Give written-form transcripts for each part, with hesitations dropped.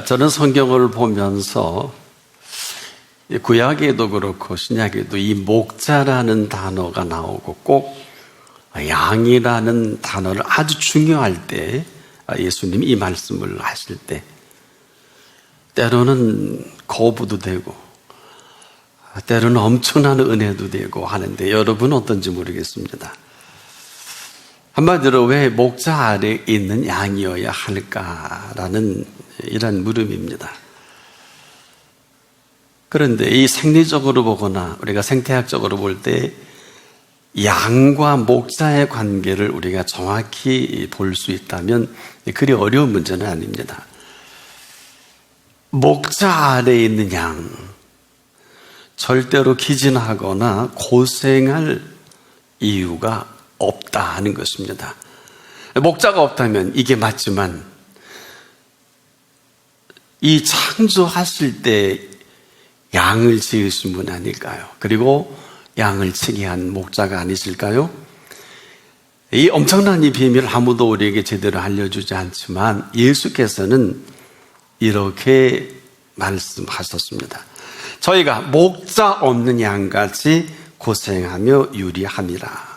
저는 성경을 보면서 구약에도 그렇고 신약에도 이 목자라는 단어가 나오고 꼭 양이라는 단어를 아주 중요할 때 예수님이 이 말씀을 하실 때 때로는 거부도 되고 때로는 엄청난 은혜도 되고 하는데 여러분은 어떤지 모르겠습니다. 한마디로 왜 목자 아래에 있는 양이어야 할까라는 이런 물음입니다. 그런데 이 생리적으로 보거나 우리가 생태학적으로 볼 때 양과 목자의 관계를 우리가 정확히 볼 수 있다면 그리 어려운 문제는 아닙니다. 목자 아래에 있는 양, 절대로 기진하거나 고생할 이유가 없다 하는 것입니다. 목자가 없다면 이게 맞지만 이 창조하실 때 양을 지으신 분 아닐까요? 그리고 양을 치게 한 목자가 아니실까요? 이 엄청난 이 비밀을 아무도 우리에게 제대로 알려주지 않지만 예수께서는 이렇게 말씀하셨습니다. 저희가 목자 없는 양같이 고생하며 유리함이라.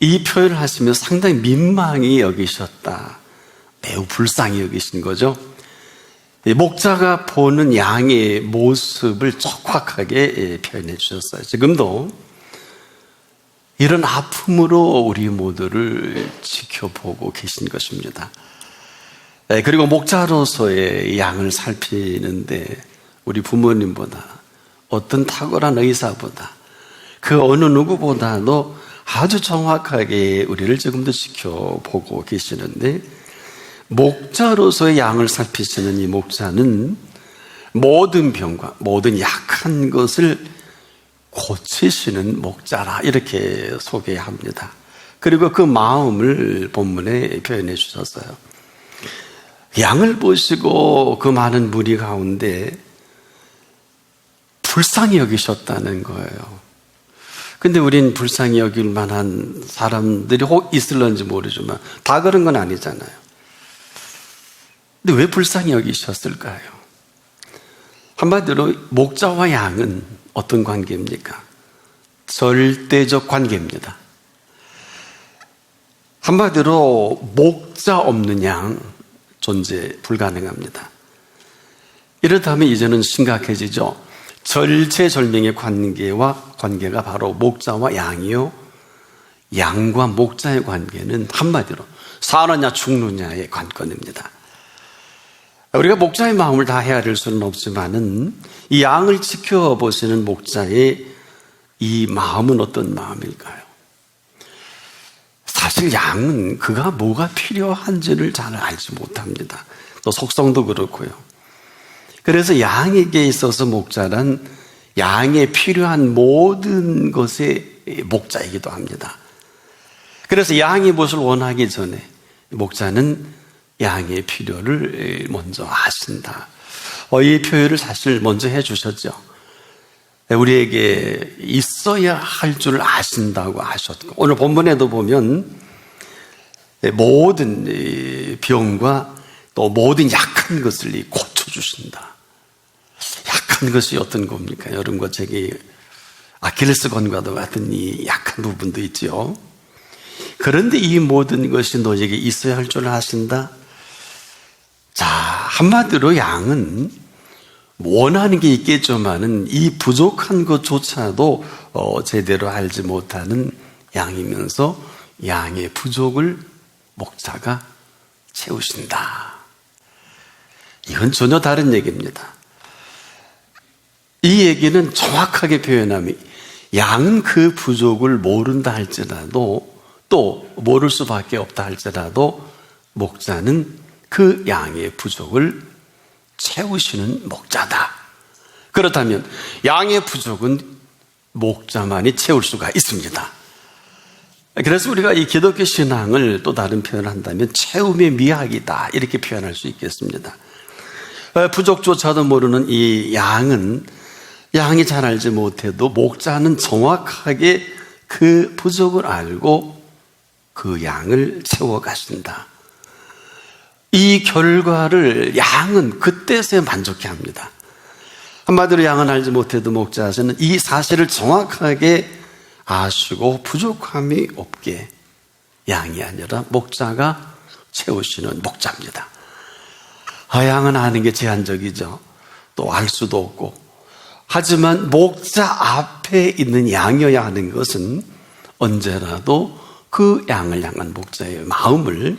이 표현을 하시면서 상당히 민망히 여기셨다. 매우 불쌍히 여기신 거죠. 목자가 보는 양의 모습을 촉박하게 표현해 주셨어요. 지금도 이런 아픔으로 우리 모두를 지켜보고 계신 것입니다. 그리고 목자로서의 양을 살피는데 우리 부모님보다 어떤 탁월한 의사보다 그 어느 누구보다도 아주 정확하게 우리를 지금도 지켜보고 계시는데 목자로서의 양을 살피시는 이 목자는 모든 병과 모든 약한 것을 고치시는 목자라 이렇게 소개합니다. 그리고 그 마음을 본문에 표현해 주셨어요. 양을 보시고 그 많은 무리 가운데 불쌍히 여기셨다는 거예요. 근데 우린 불쌍히 여길 만한 사람들이 혹 있을런지 모르지만 다 그런 건 아니잖아요. 근데 왜 불쌍히 여기셨을까요? 한마디로 목자와 양은 어떤 관계입니까? 절대적 관계입니다. 한마디로 목자 없는 양 존재 불가능합니다. 이렇다면 이제는 심각해지죠. 절체절명의 관계가 바로 목자와 양이요. 양과 목자의 관계는 한마디로 사느냐 죽느냐의 관건입니다. 우리가 목자의 마음을 다 헤아릴 수는 없지만은 이 양을 지켜보시는 목자의 이 마음은 어떤 마음일까요? 사실 양은 그가 뭐가 필요한지를 잘 알지 못합니다. 또 속성도 그렇고요. 그래서 양에게 있어서 목자란 양에 필요한 모든 것의 목자이기도 합니다. 그래서 양이 무엇을 원하기 전에 목자는 양의 필요를 먼저 아신다. 이 표현을 사실 먼저 해주셨죠. 우리에게 있어야 할 줄을 아신다고 하셨고 오늘 본문에도 보면 모든 병과 또 모든 약한 것을 고쳐주신다. 약한 것이 어떤 겁니까? 여러분과 제게 아킬레스건과도 같은 이 약한 부분도 있죠. 그런데 이 모든 것이 너에게 있어야 할 줄 아신다. 자, 한마디로 양은 원하는 게 있겠지만은 이 부족한 것조차도 제대로 알지 못하는 양이면서 양의 부족을 목자가 채우신다. 이건 전혀 다른 얘기입니다. 이 얘기는 정확하게 표현하면 양은 그 부족을 모른다 할지라도 또 모를 수밖에 없다 할지라도 목자는 그 양의 부족을 채우시는 목자다. 그렇다면 양의 부족은 목자만이 채울 수가 있습니다. 그래서 우리가 이 기독교 신앙을 또 다른 표현을 한다면 채움의 미학이다 이렇게 표현할 수 있겠습니다. 부족조차도 모르는 이 양이 잘 알지 못해도 목자는 정확하게 그 부족을 알고 그 양을 채워가신다. 이 결과를 양은 그때서야 만족해 합니다. 한마디로 양은 알지 못해도 목자는 이 사실을 정확하게 아시고 부족함이 없게 양이 아니라 목자가 채우시는 목자입니다. 양은 아는 게 제한적이죠. 또 알 수도 없고. 하지만 목자 앞에 있는 양이어야 하는 것은 언제라도 그 양을 향한 목자의 마음을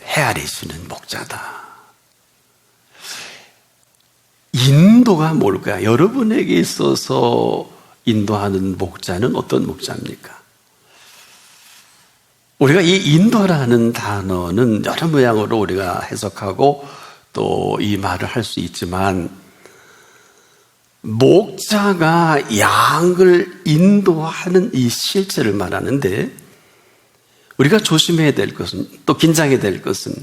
헤아리시는 목자다. 인도가 뭘까요? 여러분에게 있어서 인도하는 목자는 어떤 목자입니까? 우리가 이 인도라는 단어는 여러 모양으로 우리가 해석하고 또 이 말을 할 수 있지만, 목자가 양을 인도하는 이 실체를 말하는데, 우리가 조심해야 될 것은, 또 긴장해야 될 것은,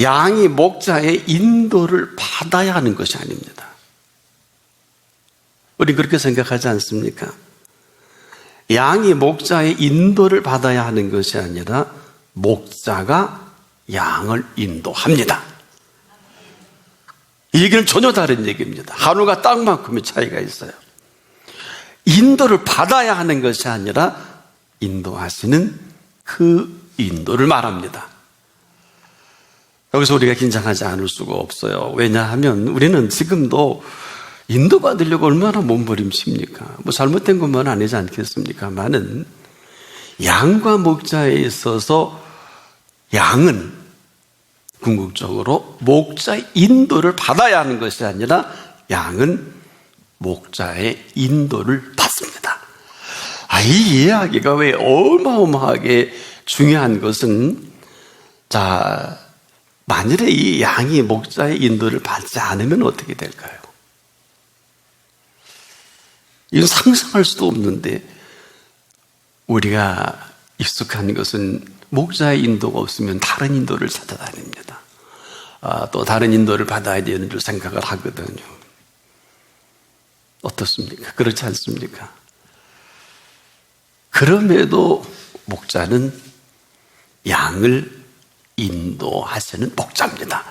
양이 목자의 인도를 받아야 하는 것이 아닙니다. 우리 그렇게 생각하지 않습니까? 양이 목자의 인도를 받아야 하는 것이 아니라 목자가 양을 인도합니다. 이 얘기는 전혀 다른 얘기입니다. 하늘과 땅만큼의 차이가 있어요. 인도를 받아야 하는 것이 아니라 인도하시는 그 인도를 말합니다. 여기서 우리가 긴장하지 않을 수가 없어요. 왜냐하면 우리는 지금도 인도받으려고 얼마나 몸부림칩니까? 뭐 잘못된 것만 아니지 않겠습니까만은, 양과 목자에 있어서 양은 궁극적으로 목자의 인도를 받아야 하는 것이 아니라 양은 목자의 인도를 받습니다. 이 이야기가 왜 어마어마하게 중요한 것은, 만일에 이 양이 목자의 인도를 받지 않으면 어떻게 될까요? 이건 상상할 수도 없는데, 우리가 익숙한 것은 목자의 인도가 없으면 다른 인도를 찾아다닙니다. 또 다른 인도를 받아야 되는 줄 생각을 하거든요. 어떻습니까? 그렇지 않습니까? 그럼에도 목자는 양을 인도하시는 목자입니다.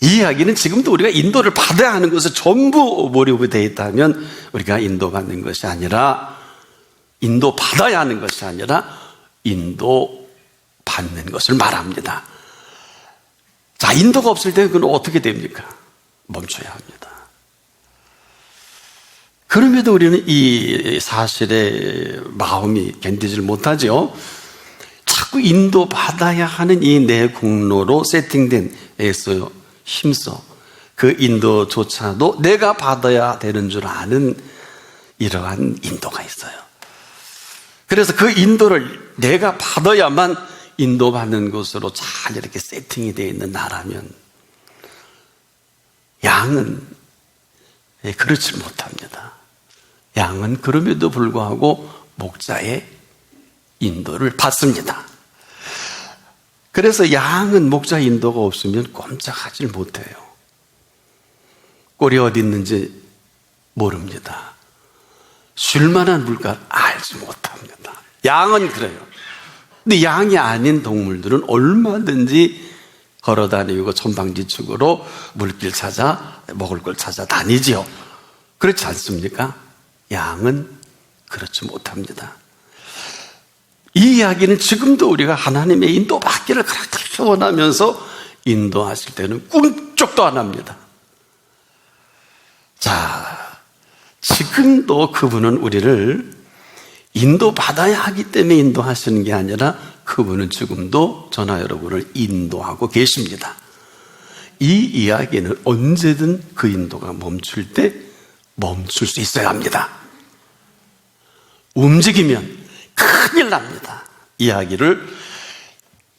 이 이야기는 지금도 우리가 인도를 받아야 하는 것을 전부 몰입이 되어 있다면, 우리가 인도받는 것이 아니라, 인도받아야 하는 것이 아니라 인도받는 것을 말합니다. 인도가 없을 때 그건 어떻게 됩니까? 멈춰야 합니다. 그럼에도 우리는 이 사실에 마음이 견디질 못하죠. 자꾸 인도받아야 하는 이 내 공로로 세팅된 애써 힘써 그 인도조차도 내가 받아야 되는 줄 아는 이러한 인도가 있어요. 그래서 그 인도를 내가 받아야만 인도받는 것으로 잘 이렇게 세팅이 되어 있는 나라면, 양은 그렇지 못합니다. 양은 그럼에도 불구하고 목자의 인도를 받습니다. 그래서 양은 목자 인도가 없으면 꼼짝하지 못해요. 꼴이 어디 있는지 모릅니다. 쉴 만한 물가를 알지 못합니다. 양은 그래요. 근데 양이 아닌 동물들은 얼마든지 걸어다니고 천방지축으로 물길 찾아 먹을 걸 찾아 다니지요. 그렇지 않습니까? 양은 그렇지 못합니다. 이 이야기는 지금도 우리가 하나님의 인도받기를 그렇게 원하면서 인도하실 때는 꿈쩍도 안 합니다. 지금도 그분은 우리를 인도받아야 하기 때문에 인도하시는 게 아니라, 그분은 지금도 저나 여러분을 인도하고 계십니다. 이 이야기는 언제든 그 인도가 멈출 때 멈출 수 있어야 합니다. 움직이면 큰일 납니다. 이야기를,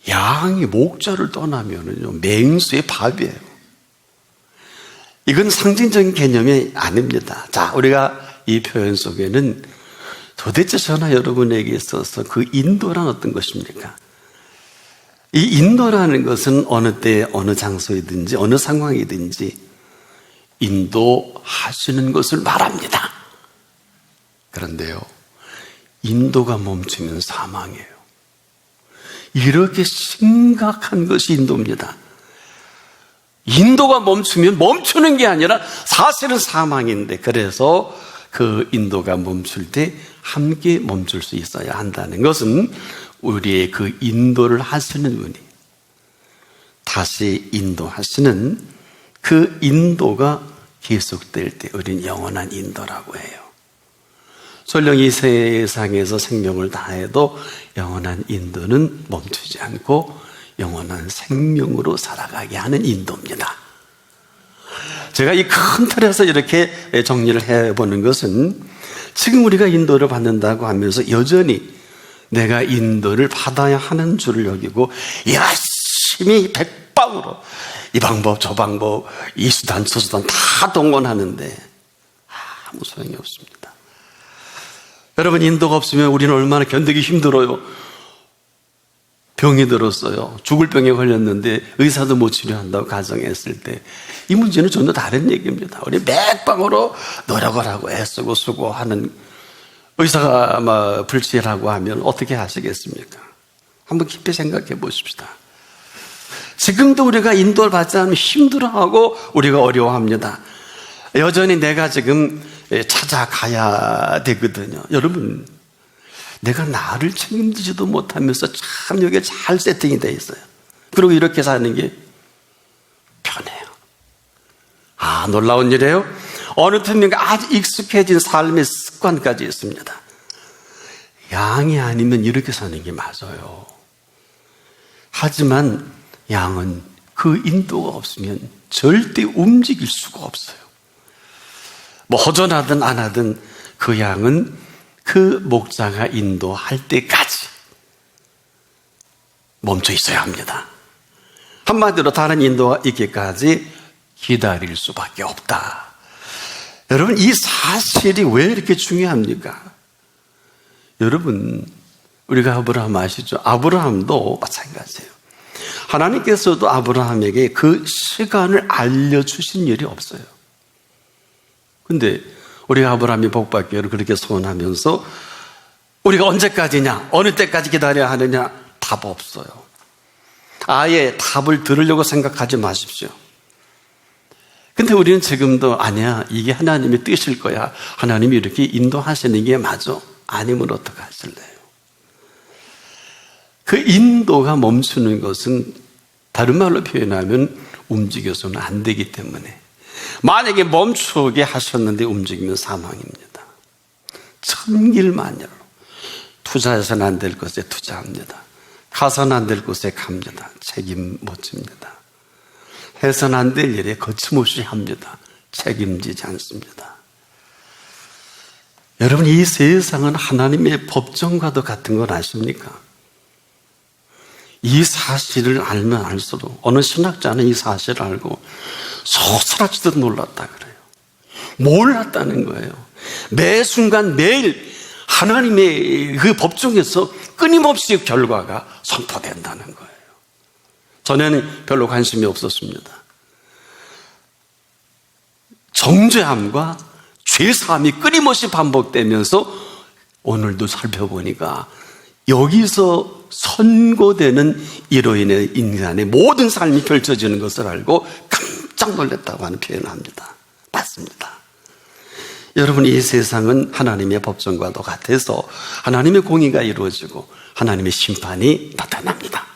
양이 목자를 떠나면 맹수의 밥이에요. 이건 상징적인 개념이 아닙니다. 우리가 이 표현 속에는 도대체 저나 여러분에게 있어서 그 인도란 어떤 것입니까? 이 인도라는 것은 어느 때, 어느 장소이든지, 어느 상황이든지 인도하시는 것을 말합니다. 그런데요, 인도가 멈추면 사망이에요. 이렇게 심각한 것이 인도입니다. 인도가 멈추면 멈추는 게 아니라 사실은 사망인데, 그래서 그 인도가 멈출 때 함께 멈출 수 있어야 한다는 것은 우리의 그 인도를 하시는 분이 다시 인도하시는 그 인도가 계속될 때 우리는 영원한 인도라고 해요. 설령 이 세상에서 생명을 다해도 영원한 인도는 멈추지 않고 영원한 생명으로 살아가게 하는 인도입니다. 제가 이 큰 틀에서 이렇게 정리를 해보는 것은 지금 우리가 인도를 받는다고 하면서 여전히 내가 인도를 받아야 하는 줄을 여기고 열심히 백방으로 이 방법 저 방법 이 수단 저 수단 다 동원하는데 아무 소용이 없습니다. 여러분, 인도가 없으면 우리는 얼마나 견디기 힘들어요. 병이 들었어요. 죽을 병에 걸렸는데 의사도 못 치료한다고 가정했을 때 이 문제는 전혀 다른 얘기입니다. 우리 맥방으로 노력을 하고 애쓰고 수고하는 의사가 아마 불치라고 하면 어떻게 하시겠습니까? 한번 깊이 생각해 보십시다. 지금도 우리가 인도를 받지 않으면 힘들어하고 우리가 어려워합니다. 여전히 내가 지금 찾아가야 되거든요. 여러분, 내가 나를 책임지지도 못하면서 참 여기에 잘 세팅이 되어 있어요. 그리고 이렇게 사는 게 편해요. 아, 놀라운 일이에요. 어느 틈인가 아주 익숙해진 삶의 습관까지 있습니다. 양이 아니면 이렇게 사는 게 맞아요. 하지만 양은 그 인도가 없으면 절대 움직일 수가 없어요. 뭐 허전하든 안 하든 그 양은 그 목자가 인도할 때까지 멈춰 있어야 합니다. 한마디로 다른 인도가 있기까지 기다릴 수밖에 없다. 여러분, 이 사실이 왜 이렇게 중요합니까? 여러분, 우리가 아브라함 아시죠? 아브라함도 마찬가지예요. 하나님께서도 아브라함에게 그 시간을 알려주신 일이 없어요. 근데 우리가 아브라함이 복받기를 그렇게 소원하면서 우리가 언제까지냐, 어느 때까지 기다려야 하느냐, 답 없어요. 아예 답을 들으려고 생각하지 마십시오. 근데 우리는 지금도 아니야, 이게 하나님의 뜻일 거야, 하나님이 이렇게 인도하시는 게 맞아, 아니면 어떡하실래요? 그 인도가 멈추는 것은 다른 말로 표현하면 움직여서는 안 되기 때문에, 만약에 멈추게 하셨는데 움직이면 사망입니다. 천길만리로 투자해서는 안 될 것에 투자합니다. 가서는 안 될 곳에 갑니다. 책임 못 집니다. 해서는 안 될 일에 거침없이 합니다. 책임지지 않습니다. 여러분, 이 세상은 하나님의 법정과도 같은 걸 아십니까? 이 사실을 알면 알수록, 어느 신학자는 이 사실을 알고 소스라치듯 놀랐다 그래요. 몰랐다는 거예요. 매 순간 매일 하나님의 그 법정에서 끊임없이 결과가 선포된다는 거예요. 전에는 별로 관심이 없었습니다. 정죄함과 죄사함이 끊임없이 반복되면서 오늘도 살펴보니까 여기서 선고되는 이로 인해 인간의 모든 삶이 펼쳐지는 것을 알고 깜짝 놀랐다고 하는 표현을 합니다. 맞습니다. 여러분, 이 세상은 하나님의 법정과도 같아서 하나님의 공의가 이루어지고 하나님의 심판이 나타납니다.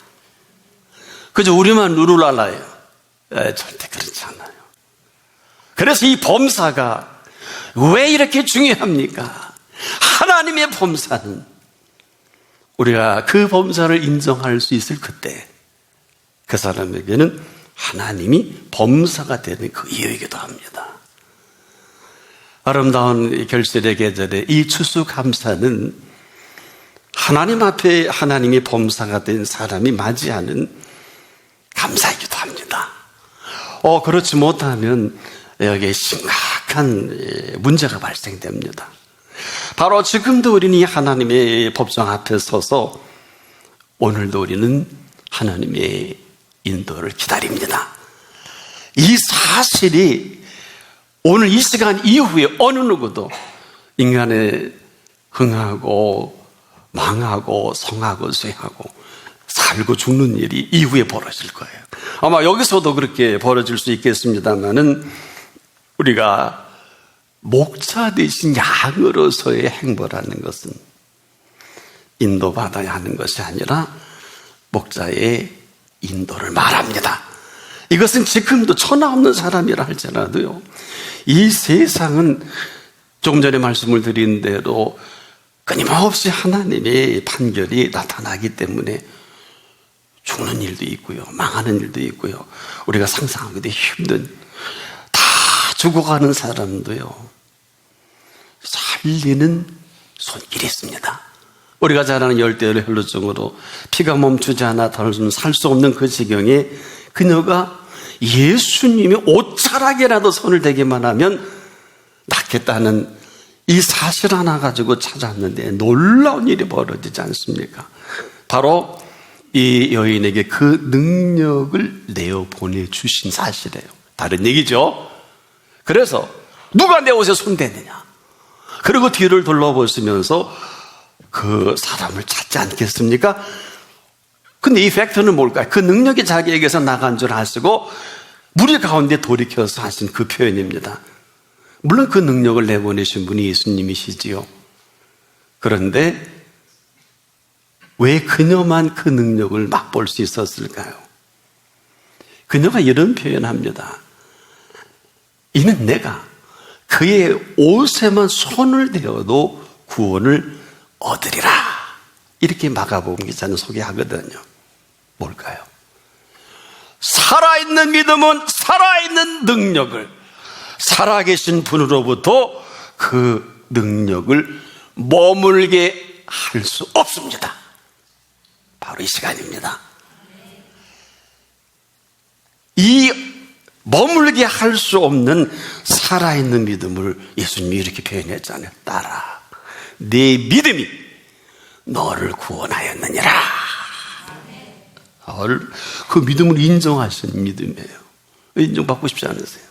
그저 우리만 룰을 알아요. 절대 그렇지 않아요. 그래서 이 범사가 왜 이렇게 중요합니까? 하나님의 범사는 우리가 그 범사를 인정할 수 있을 그때 그 사람에게는 하나님이 범사가 되는 그 이유이기도 합니다. 아름다운 결실의 계절에 이 추수감사는 하나님 앞에 하나님이 범사가 된 사람이 맞이하는 감사이기도 합니다. 그렇지 못하면 여기에 심각한 문제가 발생됩니다. 바로 지금도 우리는 이 하나님의 법정 앞에 서서 오늘도 우리는 하나님의 인도를 기다립니다. 이 사실이 오늘 이 시간 이후에 어느 누구도 인간의 흥하고 망하고 성하고 쇠하고 살고 죽는 일이 이후에 벌어질 거예요. 아마 여기서도 그렇게 벌어질 수 있겠습니다만은 우리가 목자 대신 양으로서의 행보라는 것은 인도받아야 하는 것이 아니라 목자의 인도를 말합니다. 이것은 지금도 천하 없는 사람이라 할지라도요, 이 세상은 조금 전에 말씀을 드린 대로 끊임없이 하나님의 판결이 나타나기 때문에 죽는 일도 있고요, 망하는 일도 있고요, 우리가 상상하기도 힘든, 다 죽어가는 사람도요 살리는 손길이 있습니다. 우리가 잘 아는 열대어의 혈루증으로 피가 멈추지 않아 더는 살 수 없는 그 지경에 그녀가 예수님이 옷자락에라도 손을 대기만 하면 낫겠다는 이 사실 하나 가지고 찾았는데 놀라운 일이 벌어지지 않습니까? 바로 이 여인에게 그 능력을 내어 보내주신 사실이에요. 다른 얘기죠. 그래서 누가 내 옷에 손대느냐, 그리고 뒤를 둘러보시면서 그 사람을 찾지 않겠습니까? 근데 이 팩트는 뭘까요? 그 능력이 자기에게서 나간 줄 아시고 무리 가운데 돌이켜서 하신 그 표현입니다. 물론 그 능력을 내보내신 분이 예수님이시지요. 그런데 왜 그녀만 그 능력을 맛볼 수 있었을까요? 그녀가 이런 표현합니다. 이는 내가 그의 옷에만 손을 대어도 구원을 얻으리라. 이렇게 마가복음 기자는 소개하거든요. 뭘까요? 살아있는 믿음은 살아있는 능력을, 살아계신 분으로부터 그 능력을 머물게 할 수 없습니다. 바로 이 시간입니다. 이 머물게 할 수 없는 살아있는 믿음을 예수님이 이렇게 표현했잖아요. 따라 내 믿음이 너를 구원하였느니라. 그 믿음을 인정하시는 믿음이에요. 인정받고 싶지 않으세요?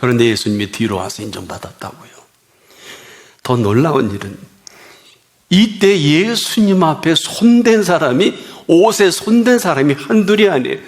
그런데 예수님이 뒤로 와서 인정받았다고요. 더 놀라운 일은 이때 예수님 앞에 손댄 사람이, 옷에 손댄 사람이 한둘이 아니에요.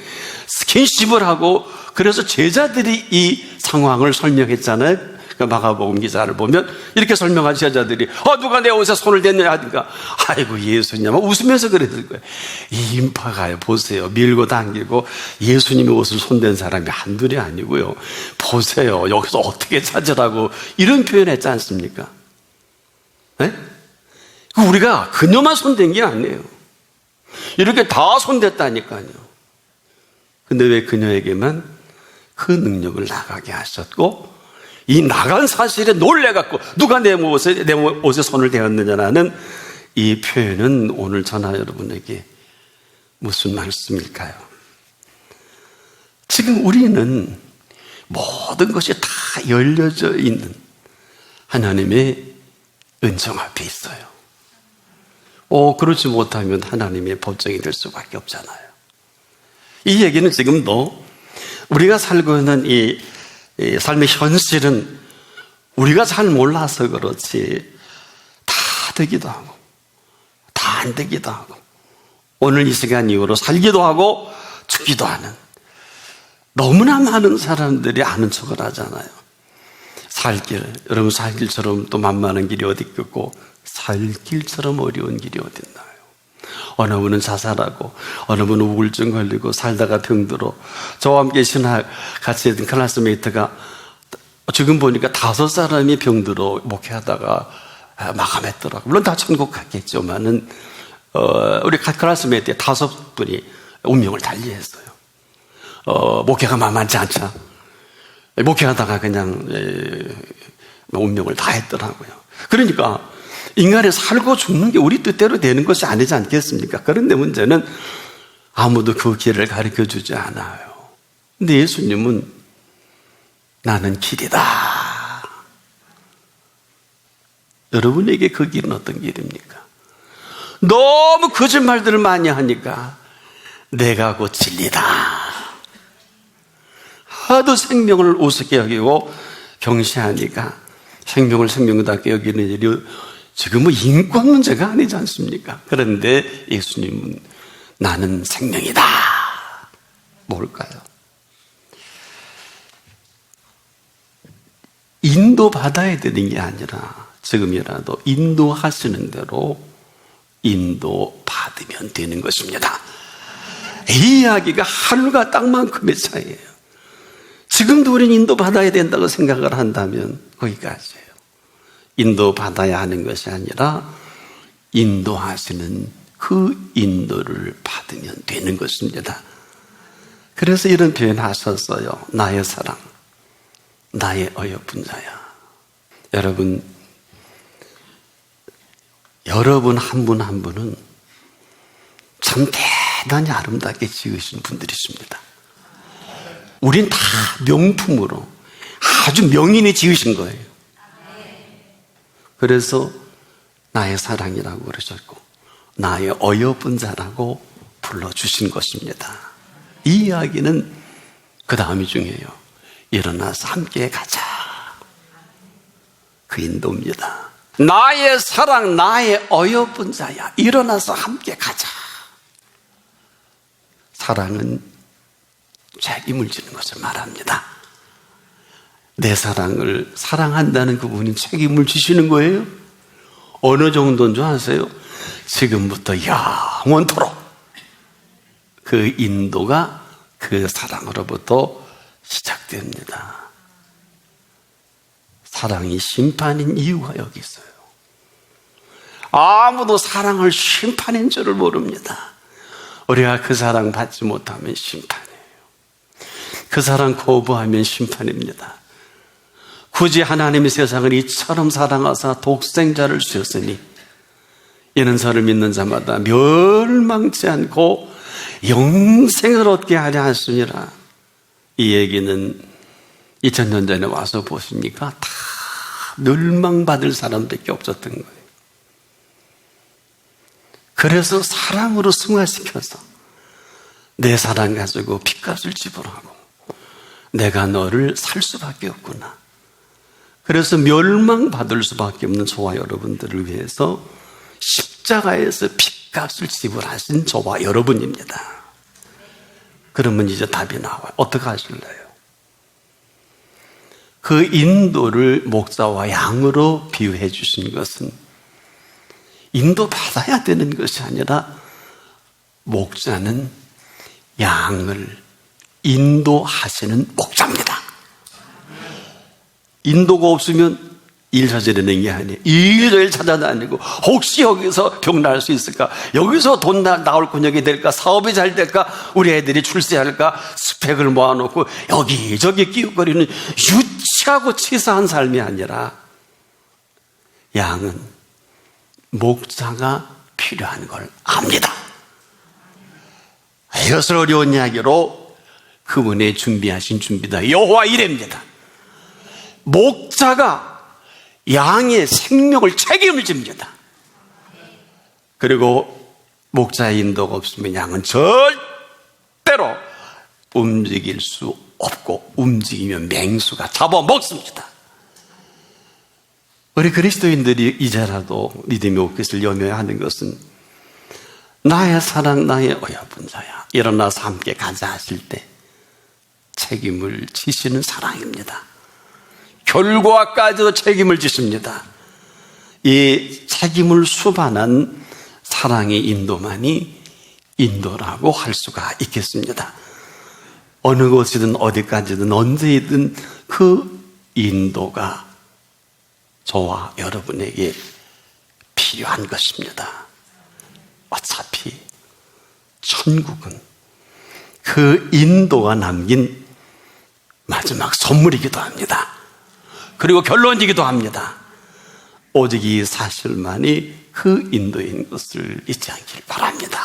스킨십을 하고, 그래서 제자들이 이 상황을 설명했잖아요. 마가복음 기사를 보면 이렇게 설명한 제자들이 누가 내 옷에 손을 댔느냐 하니까 아이고 예수님, 웃으면서 그랬을 거예요. 이 인파가요, 보세요, 밀고 당기고 예수님의 옷을 손댄 사람이 한둘이 아니고요, 보세요 여기서 어떻게 찾으라고 이런 표현했지 않습니까? 네? 우리가 그녀만 손댄 게 아니에요. 이렇게 다 손댔다니까요. 근데 왜 그녀에게만 그 능력을 나가게 하셨고, 이 나간 사실에 놀래갖고 누가 내 옷에 손을 대었느냐라는 이 표현은 오늘 전하 여러분에게 무슨 말씀일까요? 지금 우리는 모든 것이 다 열려져 있는 하나님의 은총 앞에 있어요. 그렇지 못하면 하나님의 법정이 될 수밖에 없잖아요. 이 얘기는 지금도 우리가 살고 있는 이 삶의 현실은 우리가 잘 몰라서 그렇지 다 되기도 하고 다 안 되기도 하고 오늘 이 시간 이후로 살기도 하고 죽기도 하는 너무나 많은 사람들이 아는 척을 하잖아요. 여러분 살 길처럼 또 만만한 길이 어디 있겠고 살 길처럼 어려운 길이 어디 있나요? 어느 분은 자살하고 어느 분은 우울증 걸리고 살다가 병들어. 저와 함께 신학 같이 했던 클래스메이트가 지금 보니까 5사람이 병들어 목회하다가 마감했더라고요. 물론 다 천국 갔겠지만은 우리 클래스메이트의 5분이 운명을 달리했어요. 목회가 만만치 않죠. 목회하다가 그냥 운명을 다 했더라고요. 그러니까 인간이 살고 죽는 게 우리 뜻대로 되는 것이 아니지 않겠습니까? 그런데 문제는 아무도 그 길을 가르쳐 주지 않아요. 근데 예수님은 나는 길이다. 여러분에게 그 길은 어떤 길입니까? 너무 거짓말들을 많이 하니까 내가 곧 진리다. 하도 생명을 우습게 여기고 경시하니까 생명을 생명답게 여기는 일이 지금 인권 문제가 아니지 않습니까? 그런데 예수님은 나는 생명이다. 뭘까요? 인도받아야 되는 게 아니라 지금이라도 인도하시는 대로 인도받으면 되는 것입니다. 이 이야기가 하늘과 땅만큼의 차이예요. 지금도 우리는 인도받아야 된다고 생각을 한다면 거기까지예요. 인도받아야 하는 것이 아니라 인도하시는 그 인도를 받으면 되는 것입니다. 그래서 이런 표현 하셨어요. 나의 사랑, 나의 어여쁜 자야. 여러분 한 분 한 분은 참 대단히 아름답게 지으신 분들이 있습니다. 우린 다 명품으로 아주 명인이 지으신 거예요. 그래서 나의 사랑이라고 그러셨고 나의 어여쁜 자라고 불러주신 것입니다. 이 이야기는 그 다음이 중요해요. 일어나서 함께 가자. 그 인도입니다. 나의 사랑, 나의 어여쁜 자야. 일어나서 함께 가자. 사랑은 책임을 지는 것을 말합니다. 내 사랑을 사랑한다는 그분이 책임을 지시는 거예요. 어느 정도인 줄 아세요? 지금부터 영원토록 그 인도가 그 사랑으로부터 시작됩니다. 사랑이 심판인 이유가 여기 있어요. 아무도 사랑을 심판인 줄을 모릅니다. 우리가 그 사랑 받지 못하면 심판이에요. 그 사랑 거부하면 심판입니다. 굳이 하나님이 세상을 이처럼 사랑하사 독생자를 주셨으니 이는 저를 믿는 자마다 멸망치 않고 영생을 얻게 하려 하시니라. 이 얘기는 2000년 전에 와서 보십니까? 다 멸망받을 사람밖에 없었던 거예요. 그래서 사랑으로 승화시켜서 내 사랑 가지고 핏값을 지불하고 내가 너를 살 수밖에 없구나. 그래서 멸망받을 수밖에 없는 저와 여러분들을 위해서 십자가에서 핏값을 지불하신 저와 여러분입니다. 그러면 이제 답이 나와요. 어떻게 하실래요? 그 인도를 목자와 양으로 비유해 주신 것은 인도받아야 되는 것이 아니라 목자는 양을 인도하시는 목자입니다. 인도가 없으면 일 저지르는 게 아니에요. 일을 찾아다니고 혹시 여기서 병 날 수 있을까? 여기서 돈 나올 근육이 될까? 사업이 잘 될까? 우리 애들이 출세할까? 스펙을 모아놓고 여기저기 끼우거리는 유치하고 치사한 삶이 아니라 양은 목자가 필요한 걸 압니다. 이것을 어려운 이야기로 그분의 준비하신 준비다. 여호와 이레입니다. 목자가 양의 생명을 책임을 집니다. 그리고 목자의 인도가 없으면 양은 절대로 움직일 수 없고 움직이면 맹수가 잡아먹습니다. 우리 그리스도인들이 이제라도 믿음이 없겠을 염려하는 것은 나의 사랑, 나의 어여쁜 자야. 일어나서 함께 가자 하실 때 책임을 지시는 사랑입니다. 결과까지도 책임을 지십니다. 이 책임을 수반한 사랑의 인도만이 인도라고 할 수가 있겠습니다. 어느 곳이든 어디까지든 언제이든 그 인도가 저와 여러분에게 필요한 것입니다. 어차피 천국은 그 인도가 남긴 마지막 선물이기도 합니다. 그리고 결론이기도 합니다. 오직 이 사실만이 그 인도인 것을 잊지 않길 바랍니다.